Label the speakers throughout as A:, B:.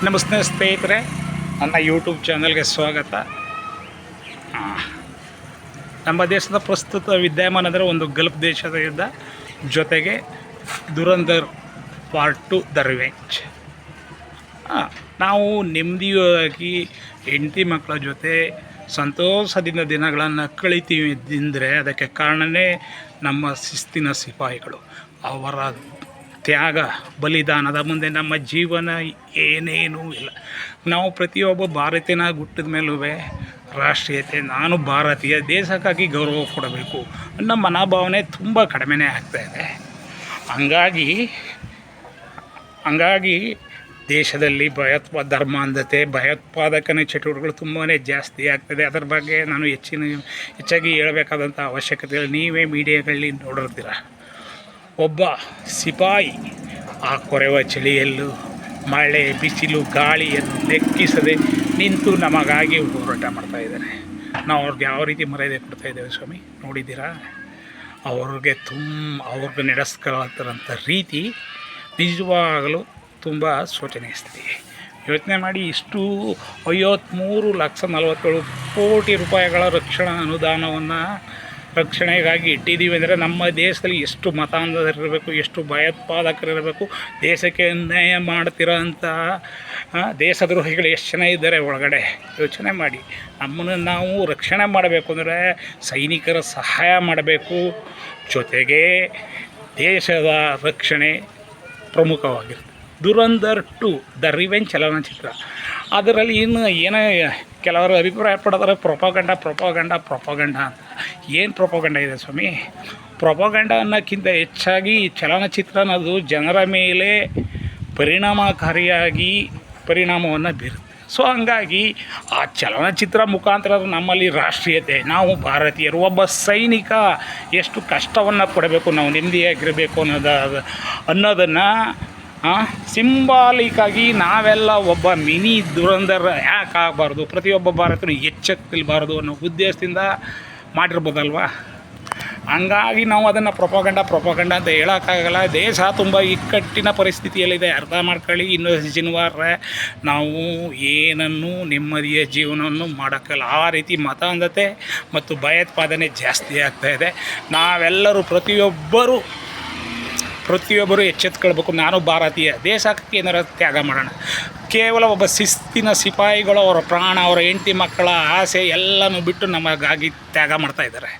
A: ನಮಸ್ತೆ ಸ್ನೇಹಿತರೆ, ನನ್ನ ಯೂಟ್ಯೂಬ್ ಚಾನಲ್ಗೆ ಸ್ವಾಗತ. ನಮ್ಮ ದೇಶದ ಪ್ರಸ್ತುತ ವಿದ್ಯಮಾನ ಅಂದರೆ ಒಂದು ಗಲ್ಫ್ ದೇಶದ ಯುದ್ಧ, ಜೊತೆಗೆ ದುರಂಧರ್ ಪಾರ್ಟ್ 2 ದ ರಿವೆಂಜ್. ನಾವು ನೆಮ್ಮದಿಯಾಗಿ ಹೆಂಡತಿ ಮಕ್ಕಳ ಜೊತೆ ಸಂತೋಷದಿಂದ ದಿನಗಳನ್ನು ಕಳಿತೀವಿ ಅಂದರೆ ಅದಕ್ಕೆ ಕಾರಣವೇ ನಮ್ಮ ಶಿಸ್ತಿನ ಸಿಪಾಯಿಗಳು. ಅವರ ತ್ಯಾಗ ಬಲಿದಾನದ ಮುಂದೆ ನಮ್ಮ ಜೀವನ ಏನೇನೂ ಇಲ್ಲ. ನಾವು ಪ್ರತಿಯೊಬ್ಬ ಭಾರತೀಯನಾಗಿ ಹುಟ್ಟಿದ ಮೇಲೂ ರಾಷ್ಟ್ರೀಯತೆ, ನಾನು ಭಾರತೀಯ, ದೇಶಕ್ಕಾಗಿ ಗೌರವ ಕೊಡಬೇಕು ಅನ್ನೋ ಮನೋಭಾವನೆ ತುಂಬ ಕಡಿಮೆನೇ ಆಗ್ತಾಯಿದೆ. ಹಂಗಾಗಿ ದೇಶದಲ್ಲಿ ಧರ್ಮಾಂಧತೆ, ಭಯೋತ್ಪಾದಕನ ಚಟುವಟಿಕೆಗಳು ತುಂಬಾ ಜಾಸ್ತಿ ಆಗ್ತದೆ. ಅದರ ಬಗ್ಗೆ ನಾನು ಹೆಚ್ಚಾಗಿ ಹೇಳಬೇಕಾದಂಥ ಅವಶ್ಯಕತೆ ಇಲ್ಲ. ನೀವೇ ಮೀಡಿಯಾಗಳಲ್ಲಿ ನೋಡಿರ್ತೀರ. ಒಬ್ಬ ಸಿಪಾಯಿ ಆ ಕೊರೆವ ಚಳಿಯಲ್ಲೂ ಮಳೆ, ಬಿಸಿಲು, ಗಾಳಿಯನ್ನು ಲೆಕ್ಕಿಸದೆ ನಿಂತು ನಮಗಾಗಿ ಹೋರಾಟ ಮಾಡ್ತಾಯಿದ್ದಾರೆ. ನಾವು ಅವ್ರಿಗೆ ಯಾವ ರೀತಿ ಮರ್ಯಾದೆ ಕೊಡ್ತಾಯಿದ್ದೇವೆ ಸ್ವಾಮಿ, ನೋಡಿದ್ದೀರಾ? ಅವ್ರಿಗೆ ನಡೆಸ್ಕೊಳ್ಳೋಂಥ ರೀತಿ ನಿಜವಾಗಲೂ ತುಂಬ ಶೋಚನೀಯ ಸ್ಥಿತಿ. ಯೋಚನೆ ಮಾಡಿ, ಇಷ್ಟು 53,47,00,00,000 ರೂಪಾಯಿಗಳ ರಕ್ಷಣಾ ಅನುದಾನವನ್ನು ರಕ್ಷಣೆಗಾಗಿ ಇಟ್ಟಿದ್ದೀವಿ ಅಂದರೆ ನಮ್ಮ ದೇಶದಲ್ಲಿ ಎಷ್ಟು ಮತಾಂಧರಿರಬೇಕು, ಎಷ್ಟು ಭಯೋತ್ಪಾದಕರಿರಬೇಕು, ದೇಶಕ್ಕೆ ಅನ್ಯಾಯ ಮಾಡ್ತಿರೋಂಥ ದೇಶದ್ರೋಹಿಗಳು ಎಷ್ಟು ಜನ ಇದ್ದಾರೆ ಒಳಗಡೆ. ಯೋಚನೆ ಮಾಡಿ. ನಮ್ಮನ್ನು ನಾವು ರಕ್ಷಣೆ ಮಾಡಬೇಕು ಅಂದರೆ ಸೈನಿಕರ ಸಹಾಯ ಮಾಡಬೇಕು, ಜೊತೆಗೆ ದೇಶದ ರಕ್ಷಣೆ ಪ್ರಮುಖವಾಗಿರುತ್ತೆ. ದುರಂಧರ್ 2 ದ ರಿವೆಂಜ್ ಚಲನಚಿತ್ರ. ಅದರಲ್ಲಿ ಏನೋ ಕೆಲವರು ಅಭಿಪ್ರಾಯ ಪಡೋದ್ರೆ ಪ್ರೊಪಗಂಡ ಅಂತ. ಏನು ಪ್ರೊಪಗಂಡ ಇದೆ ಸ್ವಾಮಿ? ಪ್ರೊಪಗಂಡ ಅನ್ನೋಕ್ಕಿಂತ ಹೆಚ್ಚಾಗಿ ಚಲನಚಿತ್ರ ಅನ್ನೋದು ಜನರ ಮೇಲೆ ಪರಿಣಾಮಕಾರಿಯಾಗಿ ಪರಿಣಾಮವನ್ನು ಬೀರುತ್ತೆ. ಸೊ ಹಂಗಾಗಿ ಆ ಚಲನಚಿತ್ರ ಮುಖಾಂತರ ನಮ್ಮಲ್ಲಿ ರಾಷ್ಟ್ರೀಯತೆ, ನಾವು ಭಾರತೀಯರು, ಒಬ್ಬ ಸೈನಿಕ ಎಷ್ಟು ಕಷ್ಟವನ್ನು ಪಡಬೇಕು, ನಾವು ನೆಮ್ಮದಿಯಾಗಿರಬೇಕು ಅನ್ನೋದನ್ನು ಸಿಂಬಾಲಿಕ್ಕಾಗಿ ನಾವೆಲ್ಲ ಒಬ್ಬ ಮಿನಿ ದುರಂಧರ್ ಯಾಕೆ ಆಗಬಾರ್ದು, ಪ್ರತಿಯೊಬ್ಬ ಭಾರತೀಯರು ಎಚ್ಚೆತ್ತಲ್ಬಾರ್ದು ಅನ್ನೋ ಉದ್ದೇಶದಿಂದ ಮಾಡಿರ್ಬೋದಲ್ವ. ಹಂಗಾಗಿ ನಾವು ಅದನ್ನು ಪ್ರೊಪಗಂಡ ಅಂತ ಹೇಳೋಕ್ಕಾಗಲ್ಲ. ದೇಶ ತುಂಬ ಇಕ್ಕಟ್ಟಿನ ಪರಿಸ್ಥಿತಿಯಲ್ಲಿದೆ, ಅರ್ಥ ಮಾಡ್ಕೊಳ್ಳಿ. ಇನ್ನೂ ಶನಿವಾರ ನಾವು ಏನನ್ನು ನೆಮ್ಮದಿಯ ಜೀವನವನ್ನು ಮಾಡೋಕ್ಕಲ್ಲ. ಆ ರೀತಿ ಮತಾಂಧತೆ ಮತ್ತು ಭಯೋತ್ಪಾದನೆ ಜಾಸ್ತಿ ಆಗ್ತಾಯಿದೆ. ನಾವೆಲ್ಲರೂ ಪ್ರತಿಯೊಬ್ಬರು ಎಚ್ಚೆತ್ಕೊಳ್ಬೇಕು. ನಾನು ಭಾರತೀಯ, ದೇಶಕ್ಕೆ ಏನಾರು ತ್ಯಾಗ ಮಾಡೋಣ. ಕೇವಲ ಒಬ್ಬ ಶಿಸ್ತಿನ ಸಿಪಾಯಿಗಳು ಅವರ ಪ್ರಾಣ, ಅವರ ಹೆಂಡತಿ ಮಕ್ಕಳ ಆಸೆ ಎಲ್ಲನೂ ಬಿಟ್ಟು ನಮಗಾಗಿ ತ್ಯಾಗ ಮಾಡ್ತಾಯಿದ್ದಾರೆ.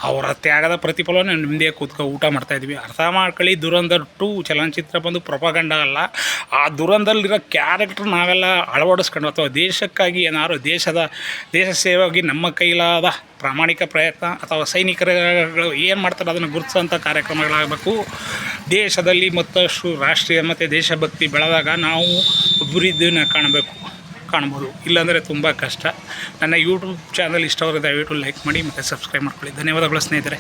A: ಅವರ ತ್ಯಾಗದ ಪ್ರತಿಫಲವನ್ನು ನಿಮ್ಮದೇ ಊಟ ಮಾಡ್ತಾಯಿದ್ವಿ. ಅರ್ಥ ಮಾಡ್ಕೊಳ್ಳಿ. ದುರಂಧರ್ 2 ಚಲನಚಿತ್ರ ಬಂದು ಪ್ರೊಪಗಂಡ ಅಲ್ಲ. ಆ ದುರಂಧರಲ್ಲಿರೋ ಕ್ಯಾರೆಕ್ಟರ್ ನಾವೆಲ್ಲ ಅಳವಡಿಸ್ಕೊಂಡು ಅಥವಾ ದೇಶಕ್ಕಾಗಿ ಏನಾದ್ರು ದೇಶ ಸೇವೆಯಾಗಿ ನಮ್ಮ ಕೈಲಾದ ಪ್ರಾಮಾಣಿಕ ಪ್ರಯತ್ನ ಅಥವಾ ಸೈನಿಕರುಗಳು ಏನು ಮಾಡ್ತಾರೆ ಅದನ್ನು ಗುರುತಿಸೋಂಥ ಕಾರ್ಯಕ್ರಮಗಳಾಗಬೇಕು. ದೇಶದಲ್ಲಿ ಮತ್ತಷ್ಟು ರಾಷ್ಟ್ರೀಯ ಮತ್ತು ದೇಶಭಕ್ತಿ ಬೆಳೆದಾಗ ನಾವು ಅಭಿವೃದ್ಧಿಯನ್ನು ಕಾಣ್ಬೋದು. ಇಲ್ಲಾಂದರೆ ತುಂಬ ಕಷ್ಟ. ನನ್ನ ಯೂಟ್ಯೂಬ್ ಚಾನಲ್ ಇಷ್ಟವಾದರೆ ದಯವಿಟ್ಟು ಲೈಕ್ ಮಾಡಿ ಮತ್ತು ಸಬ್ಸ್ಕ್ರೈಬ್ ಮಾಡ್ಕೊಳ್ಳಿ. ಧನ್ಯವಾದಗಳು ಸ್ನೇಹಿತರೆ.